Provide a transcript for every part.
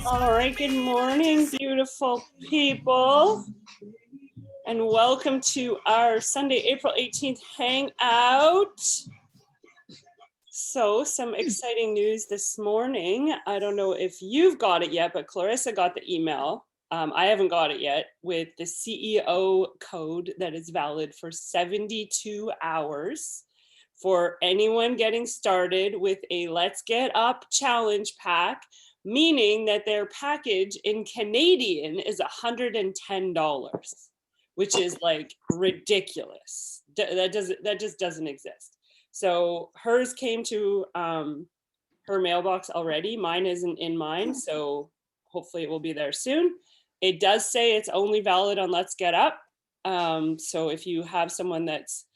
All right, good morning, beautiful people, and welcome to our Sunday, April 18th hangout. So, some exciting news this morning. I don't know if you've got it yet, but Clarissa got the email. I haven't got it yet, with the CEO code that is valid for 72 hours for anyone getting started with a Let's Get Up challenge pack, meaning that their package in Canadian is $110, which is like ridiculous. That just doesn't exist. So hers came to her mailbox already. Mine isn't in mine, so hopefully it will be there soon. It does say it's only valid on Let's Get Up. So if you have someone that's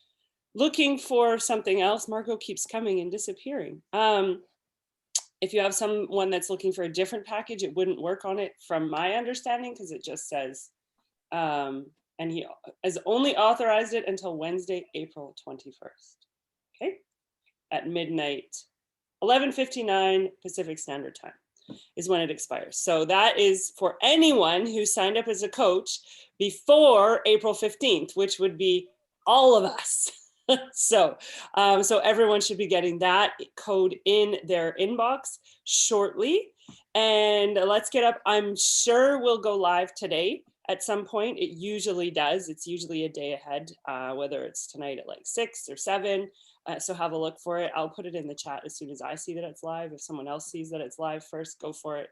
looking for something else, Margot keeps coming and disappearing. If you have someone that's looking for a different package, it wouldn't work on it from my understanding, because it just says, and he has only authorized it until Wednesday, April 21st. Okay, at midnight, 11:59 Pacific Standard Time is when it expires. So that is for anyone who signed up as a coach before April 15th, which would be all of us. So everyone should be getting that code in their inbox shortly. And Let's Get Up, I'm sure will go live today at some point. It usually does. It's usually a day ahead, whether it's tonight at like 6 or 7. So have a look for it. I'll put it in the chat as soon as I see that it's live. If someone else sees that it's live first, go for it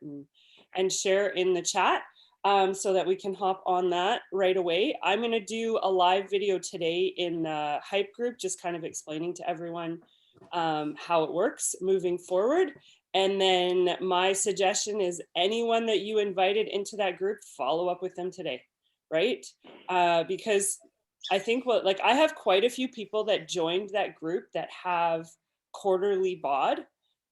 and share in the chat, so that we can hop on that right away. I'm going to do a live video today in the Hype group, just kind of explaining to everyone how it works moving forward. And then my suggestion is anyone that you invited into that group, follow up with them today, right? Because I think I have quite a few people that joined that group that have quarterly bod,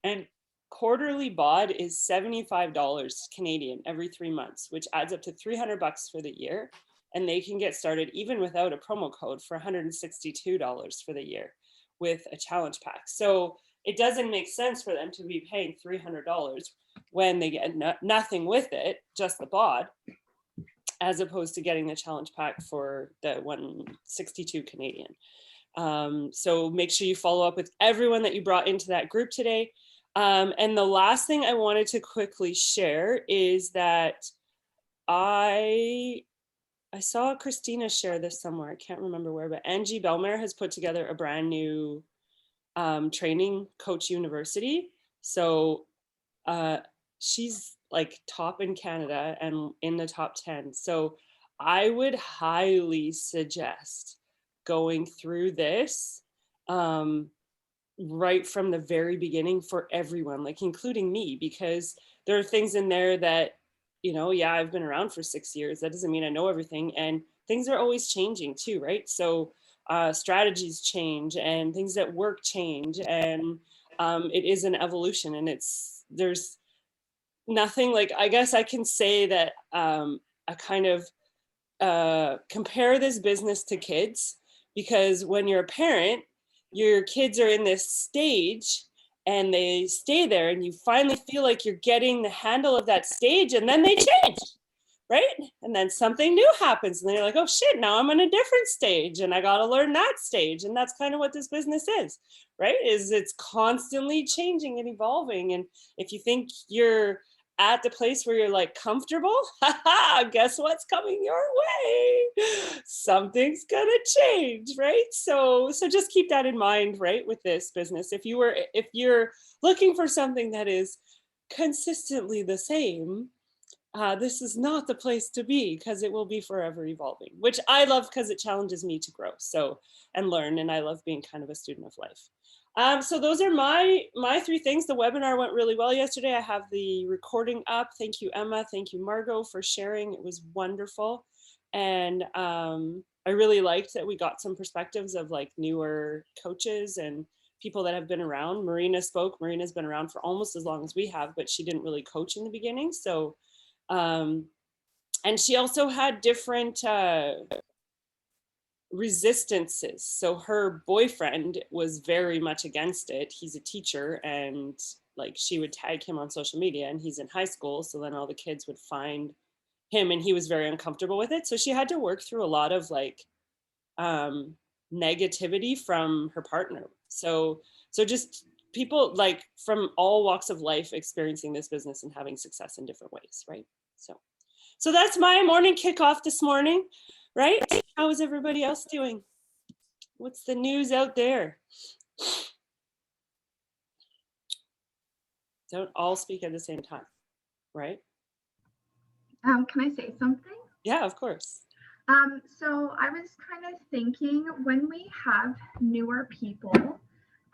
and quarterly bod is $75 Canadian every 3 months, which adds up to $300 for the year. And they can get started even without a promo code for $162 for the year with a challenge pack. So it doesn't make sense for them to be paying $300 when they get nothing with it, just the bod, as opposed to getting the challenge pack for the 162 Canadian. So make sure you follow up with everyone that you brought into that group today. And the last thing I wanted to quickly share is that I saw Christina share this somewhere. I can't remember where, but Angie Belmare has put together a brand new training, Coach University. So she's like top in Canada and in the top 10. So I would highly suggest going through this right from the very beginning for everyone, like including me, because there are things in there that, yeah, I've been around for 6 years. That doesn't mean I know everything, and things are always changing too, right? So strategies change and things that work change, and it is an evolution, and there's nothing, like, I guess I can say that I kind of compare this business to kids, because when you're a parent, your kids are in this stage and they stay there, and you finally feel like you're getting the handle of that stage, and then they change, right? And then something new happens, and then you're like, oh shit, now I'm on a different stage and I got to learn that stage. And that's kind of what this business is, right? It's constantly changing and evolving. And if you think you're at the place where you're like comfortable, guess what's coming your way? Something's gonna change, right? So just keep that in mind, right, with this business. If you're looking for something that is consistently the same, this is not the place to be, because it will be forever evolving, which I love, because it challenges me to grow and learn, and I love being kind of a student of life. So those are my 3 things. The webinar went really well yesterday. I have the recording up. Thank you, Emma. Thank you, Margot, for sharing. It was wonderful. And I really liked that we got some perspectives of like newer coaches and people that have been around. Marina spoke. Marina's been around for almost as long as we have, but she didn't really coach in the beginning. So, and she also had different resistances. So her boyfriend was very much against it. He's a teacher, and like she would tag him on social media, and he's in high school. So then all the kids would find him, and he was very uncomfortable with it. So she had to work through a lot of like negativity from her partner. So just people like from all walks of life experiencing this business and having success in different ways, right? So that's my morning kickoff this morning, right? How is everybody else doing? What's the news out there? Don't all speak at the same time, right? Can I say something? Yeah, of course. So I was kind of thinking when we have newer people,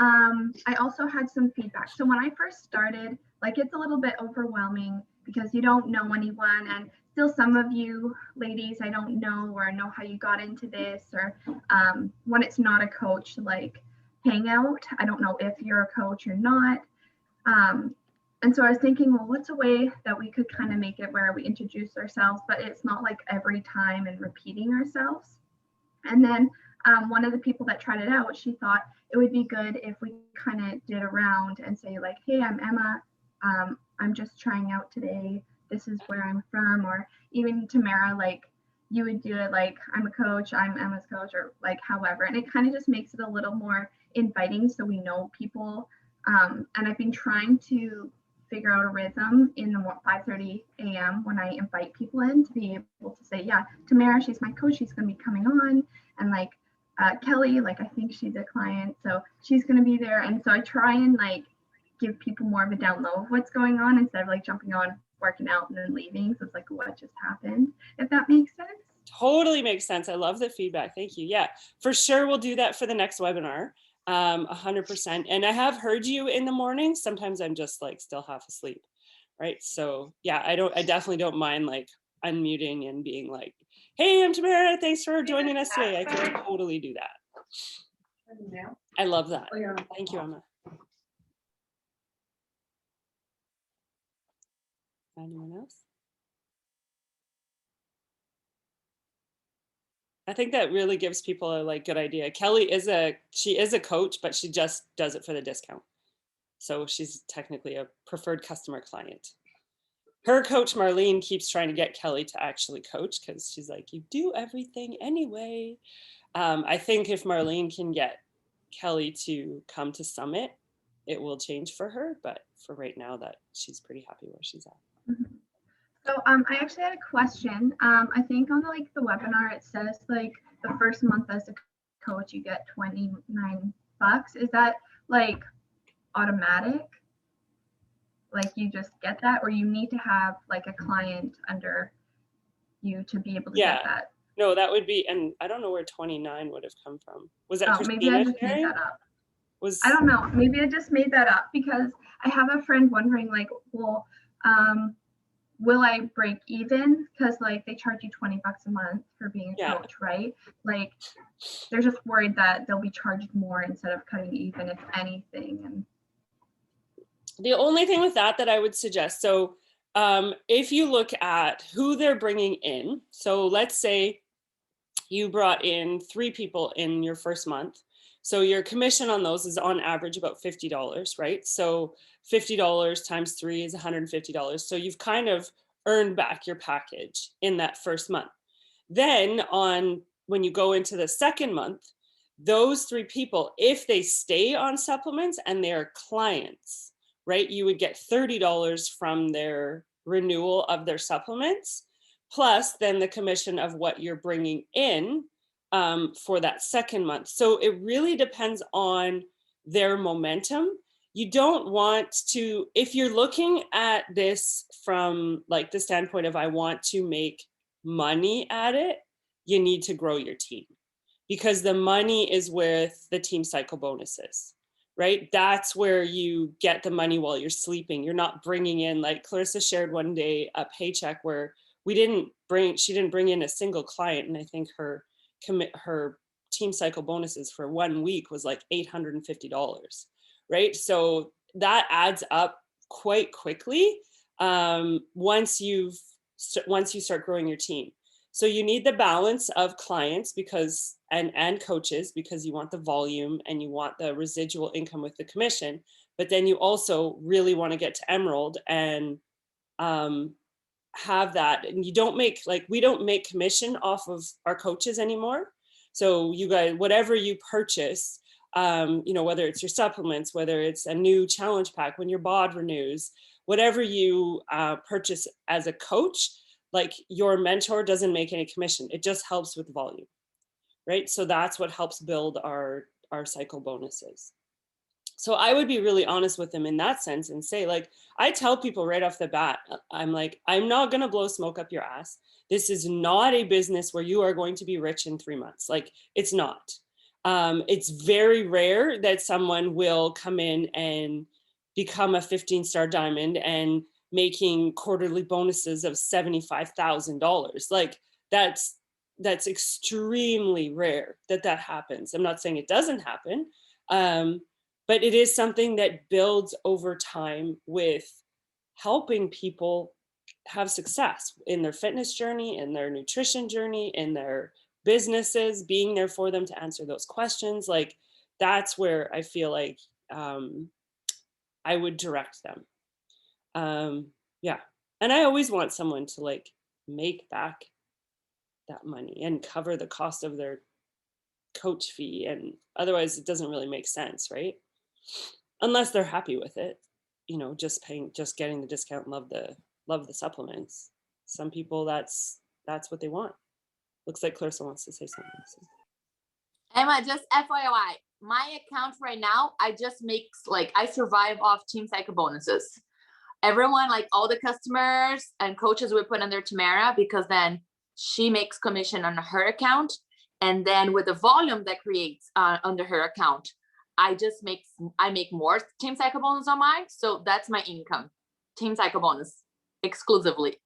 I also had some feedback. So when I first started, like it's a little bit overwhelming because you don't know anyone, and still some of you ladies I don't know or know how you got into this, or when it's not a coach like hangout, I don't know if you're a coach or not. And so I was thinking, well, what's a way that we could kind of make it where we introduce ourselves, but it's not like every time and repeating ourselves. And then one of the people that tried it out, she thought it would be good if we kind of did a round and say like, hey, I'm Emma. I'm just trying out today. This is where I'm from. Or even Tamara, like you would do it like, I'm a coach, I'm Emma's coach, or like however. And it kind of just makes it a little more inviting so we know people. And I've been trying to figure out a rhythm in the 5:30 a.m. when I invite people in to be able to say, yeah, Tamara, she's my coach, she's going to be coming on. And like Kelly, like I think she's a client, so she's going to be there. And so I try and like give people more of a down low of what's going on instead of like jumping on, working out, and then leaving. So it's like, what just happened, if that makes sense. Totally makes sense. I love the feedback. Thank you. Yeah, for sure. We'll do that for the next webinar. 100%. And I have heard you in the morning. Sometimes I'm just like still half asleep. Right. So yeah, I definitely don't mind like unmuting and being like, hey, I'm Tamara. Thanks for joining us today. I can totally do that. I love that. Thank you, Emma. Anyone else? I think that really gives people a like good idea. Kelly is she is a coach, but she just does it for the discount. So she's technically a preferred customer client. Her coach Marlene keeps trying to get Kelly to actually coach because she's like, you do everything anyway. I think if Marlene can get Kelly to come to Summit, it will change for her. But for right now, that she's pretty happy where she's at. Mm-hmm. So I actually had a question. I think on the webinar it says like the first month as a coach you get $29. Is that like automatic? Like you just get that, or you need to have like a client under you to be able to get that? No, that would be, and I don't know where 29 would have come from. Was that Christina maybe I just sharing? made that up. I don't know. Maybe I just made that up because I have a friend wondering like, well, will I break even? Because like they charge you $20 a month for being a coach, right? Like they're just worried that they'll be charged more instead of cutting even, if anything. And the only thing with that I would suggest, so if you look at who they're bringing in, so let's say you brought in 3 people in your first month. So your commission on those is on average about $50, right? So $50 times 3 is $150. So you've kind of earned back your package in that first month. Then when you go into the second month, those 3 people, if they stay on supplements and they're clients, right, you would get $30 from their renewal of their supplements, plus then the commission of what you're bringing in for that second month. So it really depends on their momentum. You don't want to, if you're looking at this from like the standpoint of I want to make money at it, you need to grow your team, because the money is with the team cycle bonuses, right? That's where you get the money while you're sleeping. You're not bringing in, like Clarissa shared one day, a paycheck where she didn't bring in a single client. And I think her team cycle bonuses for 1 week was like $850, right? So that adds up quite quickly once you start growing your team. So you need the balance of clients and coaches, because you want the volume and you want the residual income with the commission. but then you also really want to get to Emerald and have that. And you don't make, like, we don't make commission off of our coaches anymore. So you guys, whatever you purchase, you know, whether it's your supplements, whether it's a new challenge pack, when your bod renews, whatever you purchase as a coach, like, your mentor doesn't make any commission. It just helps with volume, right? So that's what helps build our cycle bonuses. So I would be really honest with them in that sense and say, like, I tell people right off the bat, I'm like, I'm not going to blow smoke up your ass. This is not a business where you are going to be rich in 3 months. Like, it's not. It's very rare that someone will come in and become a 15-star diamond and making quarterly bonuses of $75,000. Like, that's extremely rare that happens. I'm not saying it doesn't happen. But it is something that builds over time with helping people have success in their fitness journey, in their nutrition journey, in their businesses, being there for them to answer those questions. Like, that's where I feel like I would direct them. Yeah. And I always want someone to, like, make back that money and cover the cost of their coach fee. And otherwise it doesn't really make sense, right? Unless they're happy with it, you know, just getting the discount and love the supplements. Some people, that's what they want. Looks like Clarissa wants to say something. Emma, just FYI, my account right now, I just make, like, I survive off Team Cycle bonuses. Everyone, like all the customers and coaches, we put under Tamara, because then she makes commission on her account. And then with the volume that creates under her account, I make more Team Cycle bonus on mine. So that's my income. Team Cycle bonus exclusively.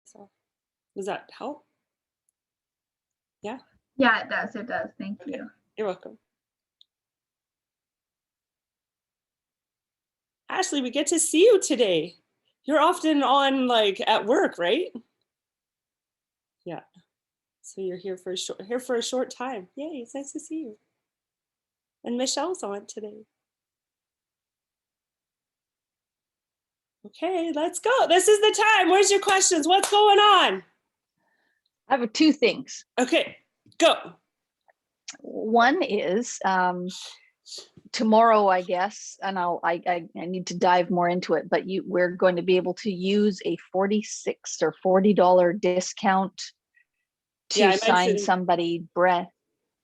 So does that help? Yeah. Yeah, it does. It does. Thank you. You're welcome. Ashley, we get to see you today. You're often on, like, at work, right? Yeah. So you're here for a short time. Yay, it's nice to see you. And Michelle's on today. Okay, let's go. This is the time. Where's your questions? What's going on? I have two things. Okay, go. One is tomorrow, I guess, and I need to dive more into it, but we're going to be able to use a $46 or $40 discount to sign somebody. Brett,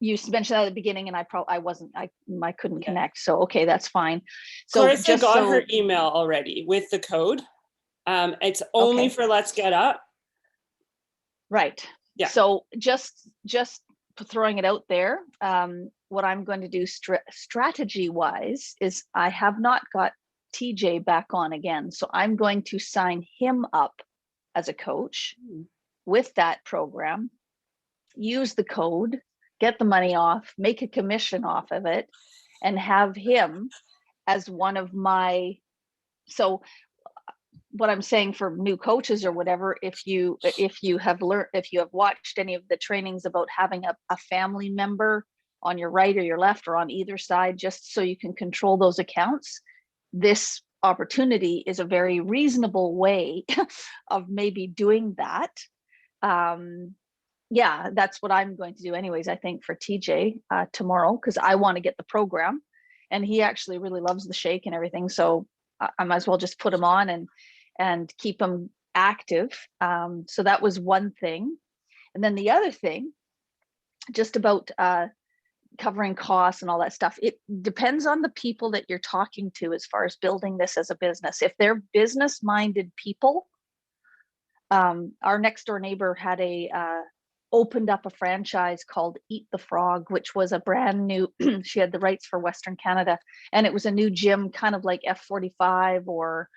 you mentioned that at the beginning, and I couldn't connect. So okay, that's fine. So Clarissa got her email already with the code. It's only for Let's Get Up. Right. Yeah. So just throwing it out there. What I'm going to do strategy wise is I have not got TJ back on again. So I'm going to sign him up as a coach with that program, use the code, get the money off, make a commission off of it, and have him as one of my, so what I'm saying for new coaches or whatever, if you have watched any of the trainings about having a family member on your right or your left or on either side, just so you can control those accounts, this opportunity is a very reasonable way of maybe doing that. Yeah, that's what I'm going to do anyways, I think, for TJ tomorrow, because I want to get the program, and he actually really loves the shake and everything. So I might as well just put him on and keep him active. So that was one thing. And then the other thing, just about covering costs and all that stuff, it depends on the people that you're talking to as far as building this as a business. If they're business-minded people, our next door neighbor had opened up a franchise called Eat the Frog, which was a brand new, she had the rights for Western Canada, and it was a new gym, kind of like F45 or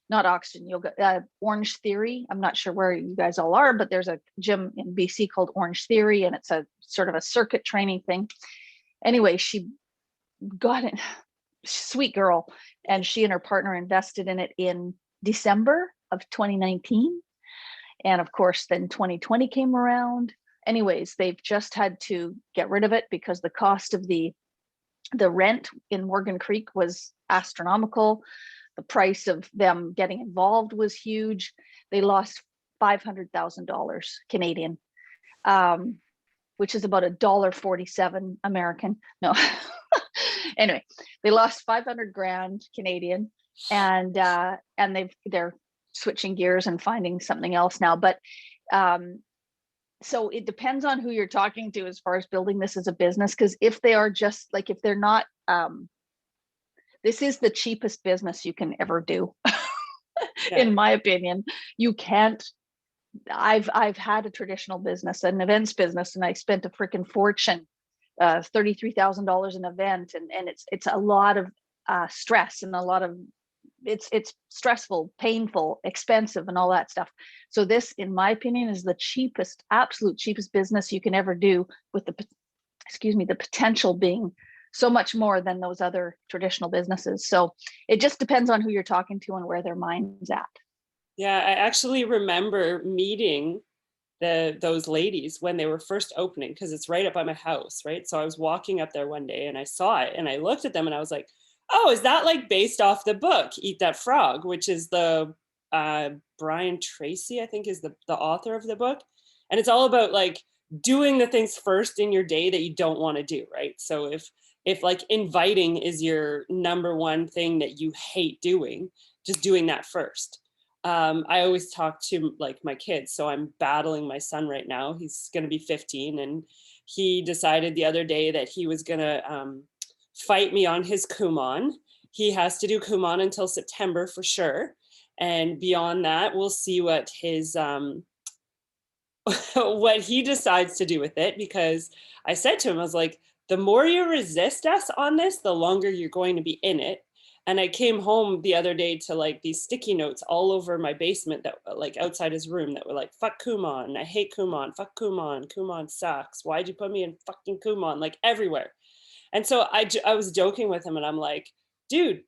not Oxygen Yoga, Orange Theory. I'm not sure where you guys all are, but there's a gym in BC called Orange Theory, and it's a sort of a circuit training thing. Anyway, she got it, sweet girl, and she and her partner invested in it in December of 2019. And of course, then 2020 came around. anyways, they've just had to get rid of it because the cost of the rent in Morgan Creek was astronomical. The price of them getting involved was huge. They lost $500,000 Canadian, which is about $1.47 American. No, anyway, they lost 500 grand Canadian, and they're switching gears and finding something else now. But so it depends on who you're talking to as far as building this as a business, because if they are just like, if they're not, this is the cheapest business you can ever do. In my opinion. You can't, I've had a traditional business, an events business, and I spent a freaking fortune, $33,000 an event, and it's a lot of stress and a lot of, it's stressful, painful, expensive, and all that stuff. So this, in my opinion, is the cheapest, absolute cheapest business you can ever do, with the potential being so much more than those other traditional businesses. So it just depends on who you're talking to and where their mind's at. Yeah, I actually remember meeting those ladies when they were first opening, because it's right up by my house, right? So I was walking up there one day and I saw it and I looked at them and I was like, oh, is that like based off the book Eat That Frog, which is the Brian Tracy, I think, is the author of the book. And it's all about like doing the things first in your day that you don't want to do, right? So if like inviting is your number one thing that you hate doing, just doing that first. I always talk to like my kids. So I'm battling my son right now. He's going to be 15, and he decided the other day that he was going to fight me on his Kumon. He has to do Kumon until September for sure. And beyond that, we'll see what his what he decides to do with it, because I said to him, I was like, the more you resist us on this, the longer you're going to be in it. And I came home the other day to like these sticky notes all over my basement, that like outside his room, that were like, fuck Kumon, I hate Kumon, fuck Kumon, Kumon sucks, why'd you put me in fucking Kumon, like everywhere. And so I was joking with him and I'm like, dude,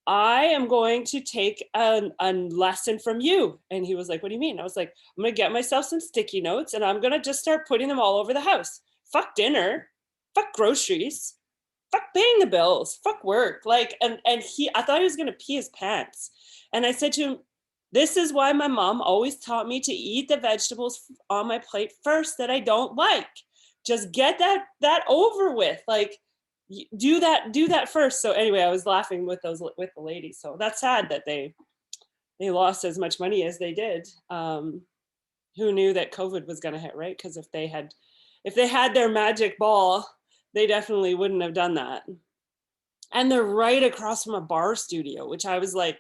I am going to take a lesson from you. And he was like, what do you mean? I was like, I'm going to get myself some sticky notes and I'm going to just start putting them all over the house. Fuck dinner, fuck groceries, fuck paying the bills, fuck work. Like, and I thought he was going to pee his pants. And I said to him, this is why my mom always taught me to eat the vegetables on my plate first that I don't like. Just get that over with. Like, do that first. So anyway, I was laughing with the ladies. So that's sad that they lost as much money as they did. Who knew that COVID was going to hit, right? Because if they had their magic ball, they definitely wouldn't have done that. And they're right across from a bar studio, which I was like,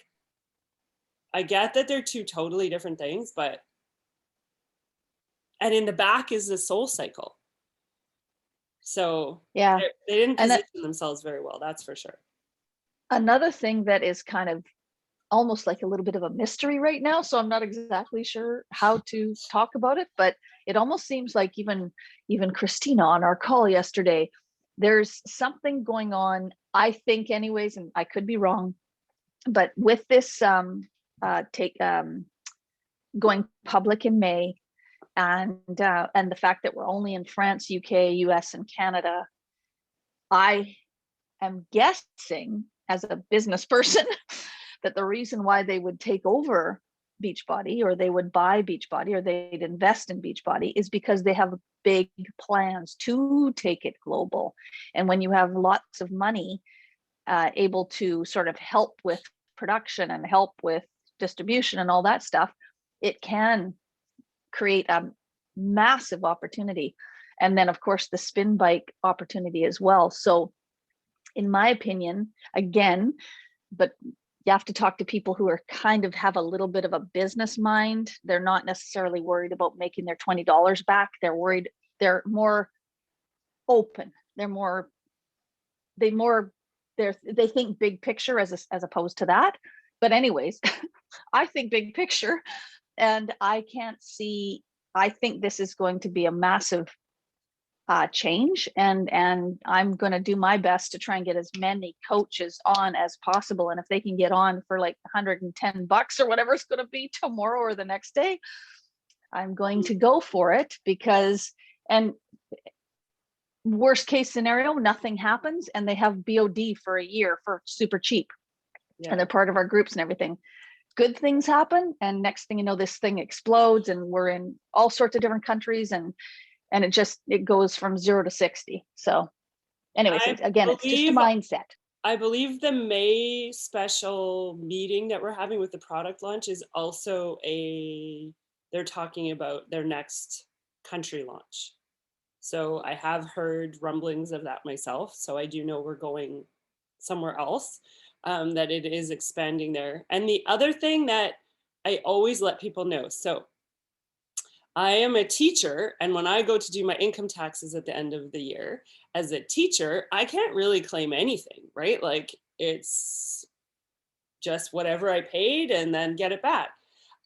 I get that they're two totally different things, but, and in the back is the Soul Cycle. So yeah, they didn't position themselves very well, that's for sure. Another thing that is kind of almost like a little bit of a mystery right now, so I'm not exactly sure how to talk about it, but it almost seems like even Christina on our call yesterday, there's something going on, I think anyways, and I could be wrong, but with this going public in May, and the fact that we're only in France, UK, US, and Canada, I am guessing as a business person that the reason why they would take over Beachbody, or they would buy Beachbody, or they'd invest in Beachbody, is because they have big plans to take it global. And when you have lots of money able to sort of help with production and help with distribution and all that stuff, it can create a massive opportunity. And then of course the spin bike opportunity as well. So in my opinion, again, but you have to talk to people who are kind of have a little bit of a business mind. They're not necessarily worried about making their $20 back. They're worried, they're more open. They think big picture as opposed to that. But anyways, I think big picture, and I think this is going to be a massive change, and I'm going to do my best to try and get as many coaches on as possible. And if they can get on for like $110 or whatever it's going to be tomorrow or the next day, I'm going to go for it because, and worst case scenario, nothing happens and they have BOD for a year for super cheap. Yeah. And they're part of our groups and everything. Good things happen. And next thing you know, this thing explodes and we're in all sorts of different countries and it goes from 0 to 60. So anyways, it's just a mindset. I believe the May special meeting that we're having with the product launch is also they're talking about their next country launch. So I have heard rumblings of that myself. So I do know we're going somewhere else, that it is expanding there. And the other thing that I always let people know, so I am a teacher, and when I go to do my income taxes at the end of the year, as a teacher, I can't really claim anything, right? Like it's just whatever I paid and then get it back.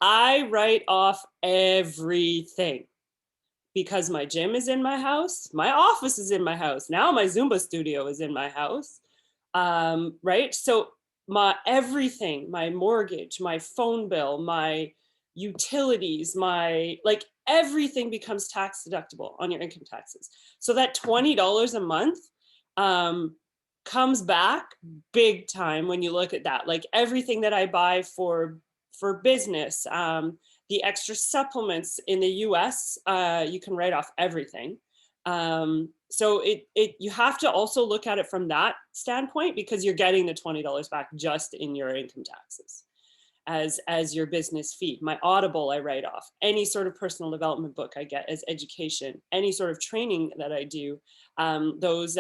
I write off everything because my gym is in my house, my office is in my house, now my Zumba studio is in my house, right? So my everything, my mortgage, my phone bill, my utilities, my like everything becomes tax deductible on your income taxes. So that $20 a month comes back big time when you look at that. Like everything that I buy for business, the extra supplements in the US, you can write off everything. So you have to also look at it from that standpoint because you're getting the $20 back just in your income taxes as your business fee. My Audible, I write off. Any sort of personal development book I get as education, any sort of training that I do, those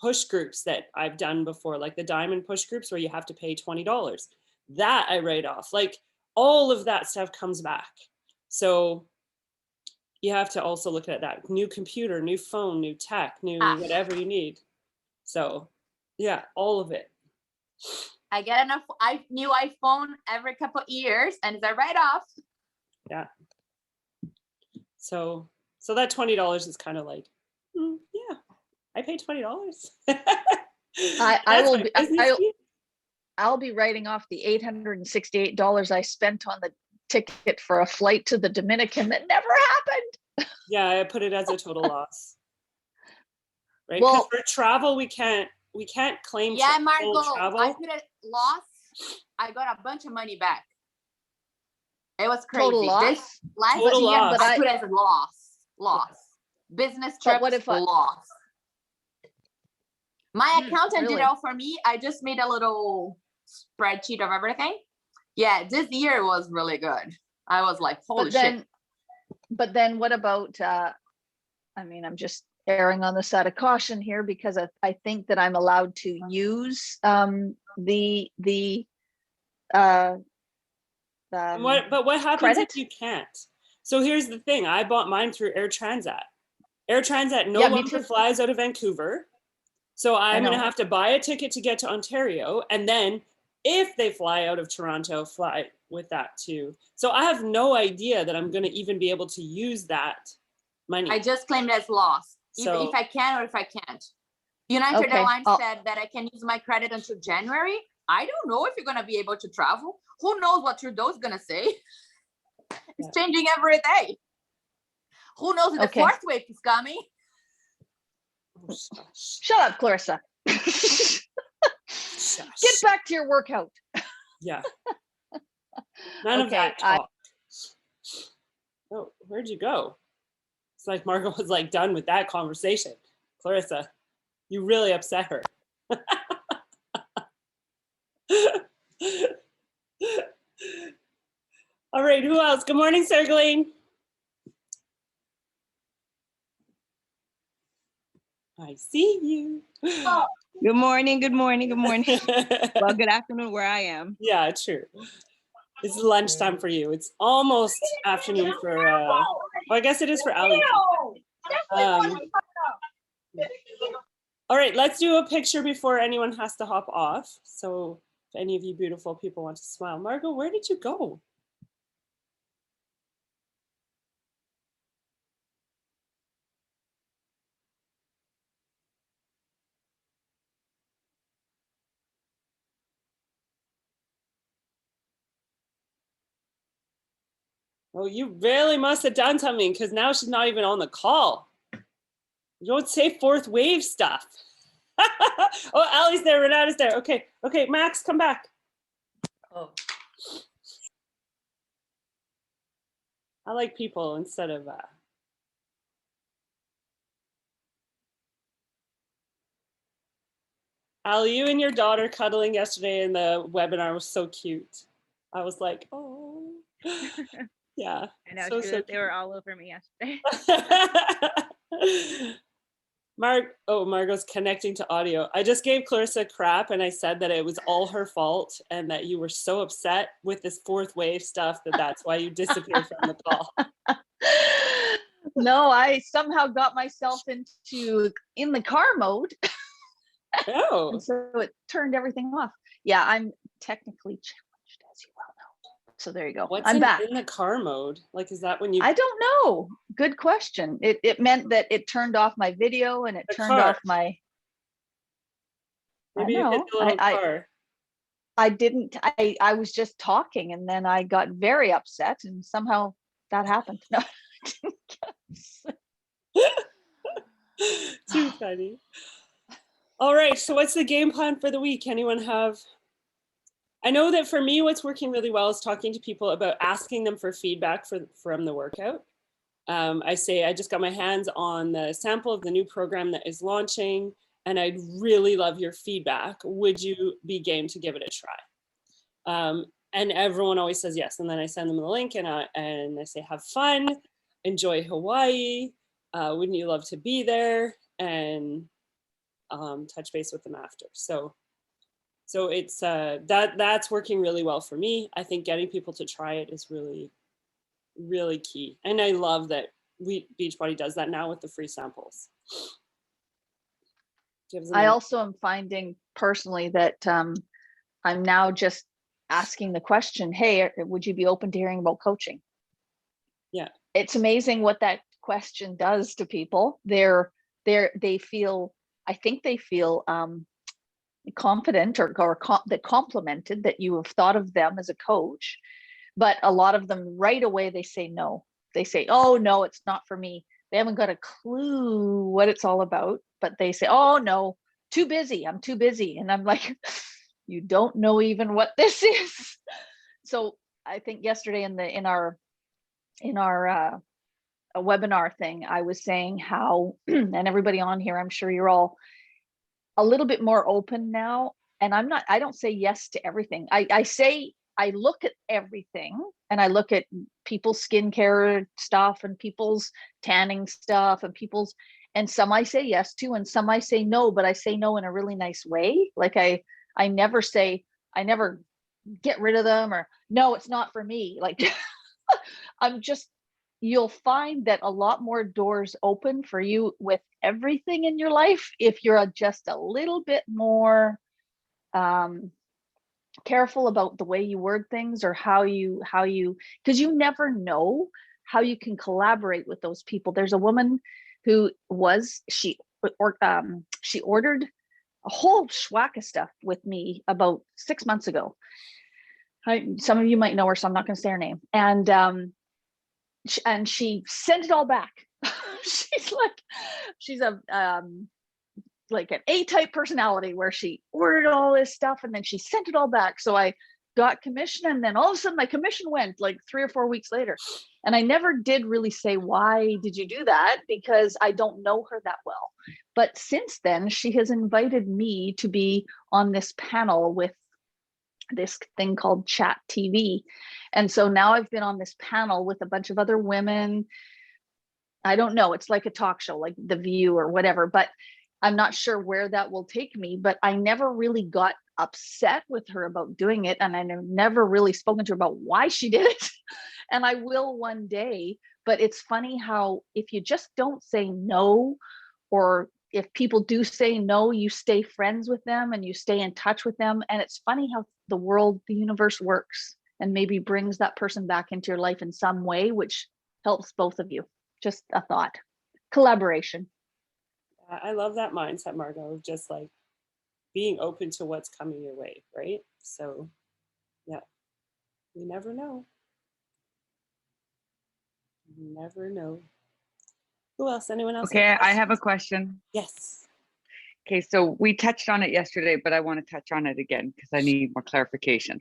push groups that I've done before, like the diamond push groups where you have to pay $20, that I write off. Like all of that stuff comes back. So you have to also look at that. New computer, new phone, new tech, new whatever you need. So yeah, all of it. I get a new iPhone every couple of years and it's a write-off. Yeah. So that $20 is kind of like, yeah, I paid $20. I'll be writing off the $868 I spent on the ticket for a flight to the Dominican that never happened. Yeah, I put it as a total loss. Right? Because well, for travel, we can't claim. Yeah, Margot, travel. I put it loss. I got a bunch of money back. It was crazy. Total loss. Last total year, loss. But I put it as a loss. Business trip. What if loss? My accountant did it all for me. I just made a little spreadsheet of everything. Yeah, this year was really good. I was like, holy shit. But then what about, I mean, I'm just erring on the side of caution here because I think that I'm allowed to use but what happens credit? if you can't? So here's the thing. I bought mine through Air Transat. Air Transat no longer flies out of Vancouver. So I'm going to have to buy a ticket to get to Ontario. And then if they fly out of Toronto, fly with that too. So I have no idea that I'm going to even be able to use that money. I just claimed it as loss. So, if I can or if I can't. United Airlines said that I can use my credit until January. I don't know if you're going to be able to travel. Who knows what Trudeau's going to say? It's changing every day. Who knows if the fourth wave is coming? Shut up, Clarissa. Get back to your workout. Yeah. None of that talk. Oh, where'd you go? It's like Margot was like done with that conversation. Clarissa, you really upset her. All right, who else? Good morning, Sergeline. I see you. Oh. Good morning, good morning, good morning. Well, good afternoon where I am. Yeah, true. It's lunchtime for you. It's almost afternoon for, well, I guess it is for Ali. All right, let's do a picture before anyone has to hop off. So if any of you beautiful people want to smile. Margot, where did you go? Well, you really must have done something because now she's not even on the call. You don't say fourth wave stuff. Oh, Allie's there, Renata's there. Okay, Max, come back. Oh. I like people instead of Allie, you and your daughter cuddling yesterday in the webinar was so cute. I was like, oh, yeah. I know So they were all over me yesterday. Margot's connecting to audio. I just gave Clarissa crap and I said that it was all her fault and that you were so upset with this fourth wave stuff that's why you disappeared from the call. No, I somehow got myself in the car mode. Oh. And so it turned everything off. Yeah, I'm technically challenged, as you well know. So there you go. What's I'm back. in the car mode? Like, is that when you? I don't know. Good question. It meant that it turned off my video and it turned off my. Maybe I you hit know. the little car. I didn't. I was just talking and then I got very upset and somehow that happened. No. Too funny. All right, so what's the game plan for the week? Anyone have? I know that for me, what's working really well is talking to people about asking them for feedback from the workout. I say, I just got my hands on the sample of the new program that is launching, and I'd really love your feedback. Would you be game to give it a try? And everyone always says yes. And then I send them the link and I say, have fun, enjoy Hawaii. Wouldn't you love to be there? And touch base with them after. So it's that's working really well for me. I think getting people to try it is really, really key. And I love that Beachbody does that now with the free samples. I also am finding personally that I'm now just asking the question, hey, would you be open to hearing about coaching? Yeah. It's amazing what that question does to people. They feel, I think they feel confident or that complimented that you have thought of them as a coach. But a lot of them right away, they say no. They say, oh, no, it's not for me. They haven't got a clue what it's all about, but they say, oh, no, too busy. I'm too busy. And I'm like, you don't know even what this is. So I think yesterday in our a webinar thing, I was saying how, and everybody on here, I'm sure you're all a little bit more open now. And I don't say yes to everything. I say, I look at everything and I look at people's skincare stuff and people's tanning stuff and some I say yes to and some I say no, but I say no in a really nice way. Like I never get rid of them or no, it's not for me. Like you'll find that a lot more doors open for you with everything in your life if you're just a little bit more careful about the way you word things or how you because you never know how you can collaborate with those people. There's a woman who she ordered a whole schwack of stuff with me about 6 months ago. Some of you might know her, so I'm not going to say her name. And she sent it all back. she's a like an A-type personality where she ordered all this stuff and then she sent it all back. So I got commission and then all of a sudden my commission went like 3 or 4 weeks later. And I never did really say, why did you do that? Because I don't know her that well. But since then, she has invited me to be on this panel with this thing called Chat TV. And so now I've been on this panel with a bunch of other women. I don't know, it's like a talk show, like The View or whatever, but I'm not sure where that will take me, but I never really got upset with her about doing it. And I've never really spoken to her about why she did it. And I will one day, but it's funny how if you just don't say no, or if people do say no, you stay friends with them and you stay in touch with them. And it's funny how the universe works and maybe brings that person back into your life in some way, which helps both of you. Just a thought. Collaboration. I love that mindset, Margot, of just like being open to what's coming your way, right? So yeah, you never know. You never know. Who else? Anyone else? Okay, I have a question. Yes. Okay, so we touched on it yesterday, but I want to touch on it again because I need more clarification.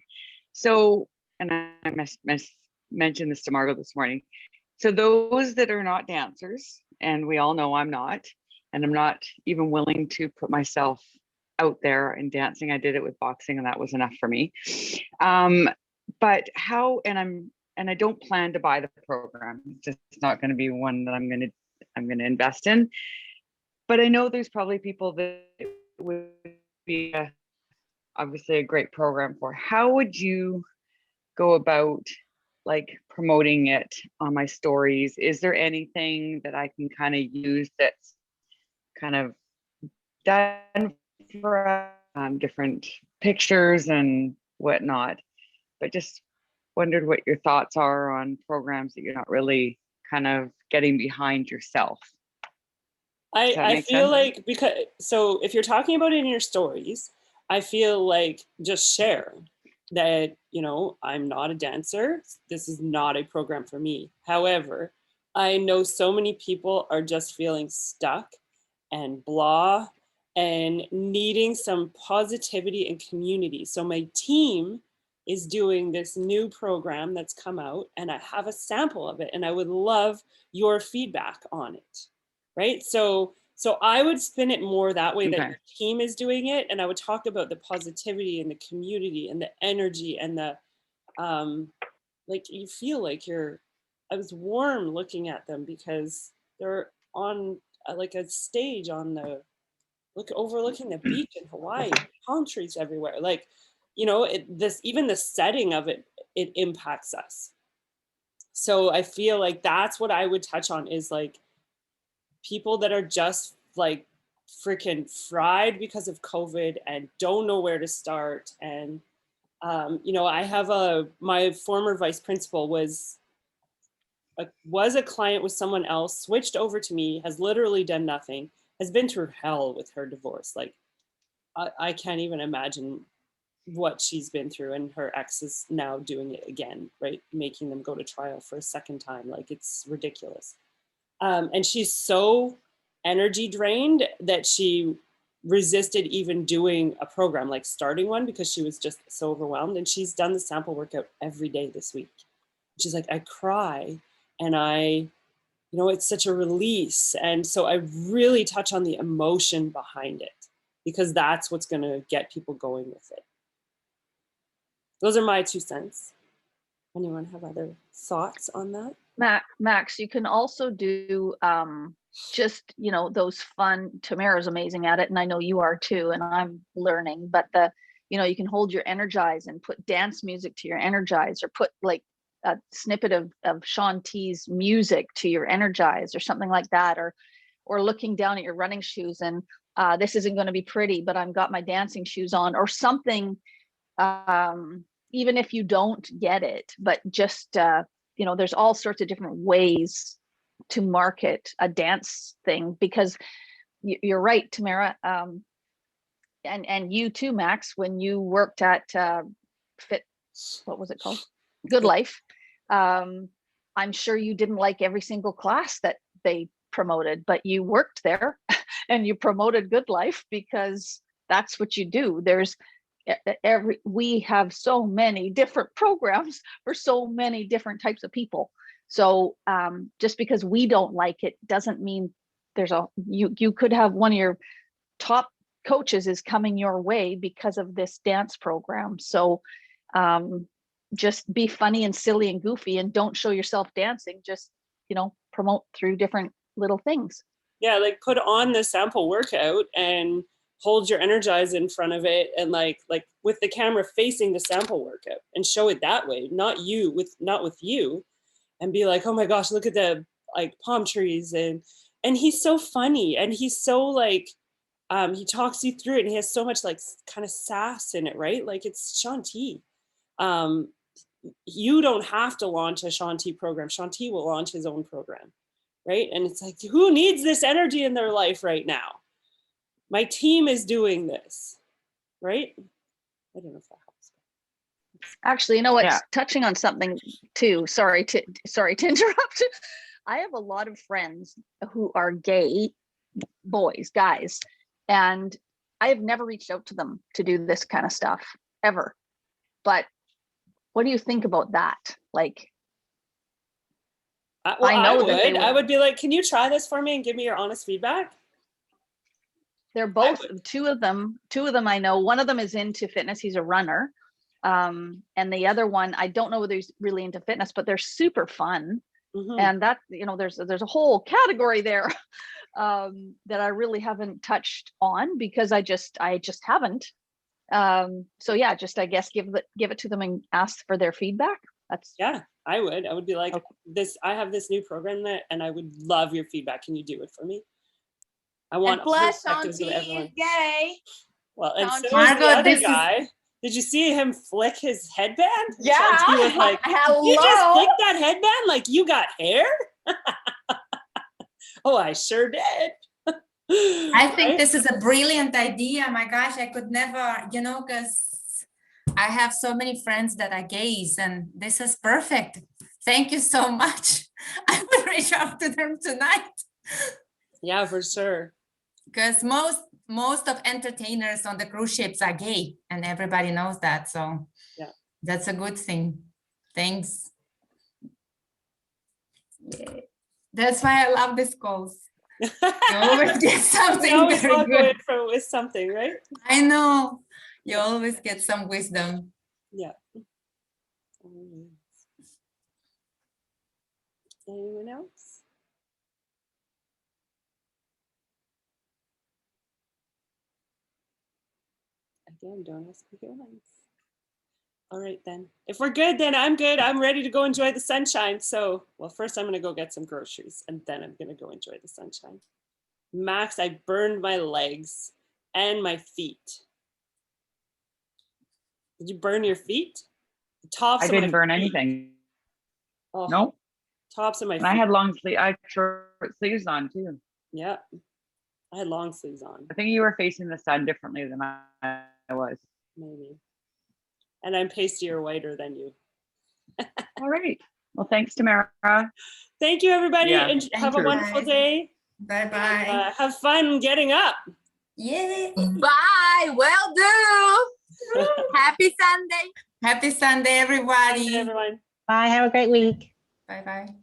So, and I mentioned this to Margot this morning. So those that are not dancers, and we all know I'm not, and I'm not even willing to put myself out there in dancing. I did it with boxing and that was enough for me. But how, and I don't plan to buy the program. It's just not going to be one that I'm going to invest in. But I know there's probably people that would be obviously a great program for. How would you go about like promoting it on my stories? Is there anything that I can kind of use that's kind of done for different pictures and whatnot? But just wondered what your thoughts are on programs that you're not really kind of getting behind yourself. I feel like, because, so if you're talking about it in your stories, I feel like just share that, you know, I'm not a dancer. This is not a program for me. However, I know so many people are just feeling stuck and blah and needing some positivity and community. So my team is doing this new program that's come out, and I have a sample of it, and I would love your feedback on it. Right? So I would spin it more that way, that your team is doing it, and I would talk about the positivity and the community and the energy and the like, you feel like I was warm looking at them because they're on like a stage on the overlooking the beach in Hawaii, palm trees everywhere. Like, you know, even the setting of it impacts us. So I feel like that's what I would touch on, is like people that are just like freaking fried because of COVID and don't know where to start. And you know, I have my former vice principal was a client with someone else, switched over to me, has literally done nothing, has been through hell with her divorce. Like, I can't even imagine what she's been through, and her ex is now doing it again, right? Making them go to trial for a second time. Like, it's ridiculous. And she's so energy drained that she resisted even doing a program, like starting one, because she was just so overwhelmed. And she's done the sample workout every day this week. She's like, I cry, and you know, it's such a release. And so I really touch on the emotion behind it, because that's what's going to get people going with it. Those are my 2 cents. Anyone have other thoughts on that? Max, you can also do just, you know, those fun, Tamara's amazing at it, and I know you are too, and I'm learning, but you know, you can hold your Energize and put dance music to your Energize, or put like a snippet of Sean T's music to your Energize or something like that, or looking down at your running shoes and this isn't going to be pretty, but I've got my dancing shoes on, or something. Even if you don't get it, but just you know, there's all sorts of different ways to market a dance thing, because you're right, Tamara, and you too, Max, when you worked at what was it called? Good Life. I'm sure you didn't like every single class that they promoted, but you worked there and you promoted Good Life because that's what you do. We have so many different programs for so many different types of people. So just because we don't like it doesn't mean you could have one of your top coaches is coming your way because of this dance program. So just be funny and silly and goofy, and don't show yourself dancing. Just, you know, promote through different little things. Yeah, like put on the sample workout and hold your Energize in front of it, and like with the camera facing the sample workout, and show it that way, not with you, and be like, oh my gosh, look at the like palm trees, and he's so funny, and he's so like he talks you through it, and he has so much like kind of sass in it, right? Like, it's Sean T. You don't have to launch a Sean T program. Sean T will launch his own program, right? And it's like, who needs this energy in their life right now? My team is doing this, right? I don't know if that helps. Actually, you know what? Yeah. Touching on something too. Sorry to interrupt. I have a lot of friends who are gay boys, guys, and I have never reached out to them to do this kind of stuff ever. But what do you think about that? Like, Well, I know that they I would be like, can you try this for me and give me your honest feedback? they're both two of them I know. One of them is into fitness. He's a runner. And the other one, I don't know whether he's really into fitness, but they're super fun. Mhm. And that, you know, there's a whole category there that I really haven't touched on because I just haven't. So yeah, just I guess give it to them and ask for their feedback. That's Yeah, I would be like, Okay. this, I have this new program that, and I would love your feedback. Can you do it for me? I And want plus, perspectives of Shanti everyone. is gay. Well, and so is Margot, the other this is- guy. Did you see him flick his headband? Yeah. Shanti was like, Hello. you just flicked that headband like you got hair? Oh, I sure did. I think Right? this is a brilliant idea. My gosh, I could never, you know, because I have so many friends that are gays, and this is perfect. Thank you so much. I will reach out to them tonight Yeah, for sure. because most of entertainers on the cruise ships are gay, and everybody knows that. So Yeah. that's a good thing. Thanks. Yeah. That's why I love these calls. You always get We something always very walk away good. from with something, right? I know. You always get some wisdom. Yeah. Anyone else? Again, don't ask me once. All right, then. If we're good, then I'm good. I'm ready to go enjoy the sunshine. So, well, first I'm going to go get some groceries and then I'm going to go enjoy the sunshine. Max, I burned my legs and my feet. Did you burn your feet? The tops I of my didn't burn feet. anything. Oh, Nope. tops of my feet. And I had long sleeve, I had short sleeves on too. Yeah. I had long sleeves on, I think you were facing the sun differently than I was. maybe. And I'm pastier whiter than you. All right. Well, thanks, Tamara. Thank you, everybody, Yeah, and have a you. wonderful day. Bye-bye. Have fun getting up. Yay. Bye. Well do. Happy Sunday. Happy Sunday, everybody. Bye, everyone. Bye. Have a great week. Bye-bye.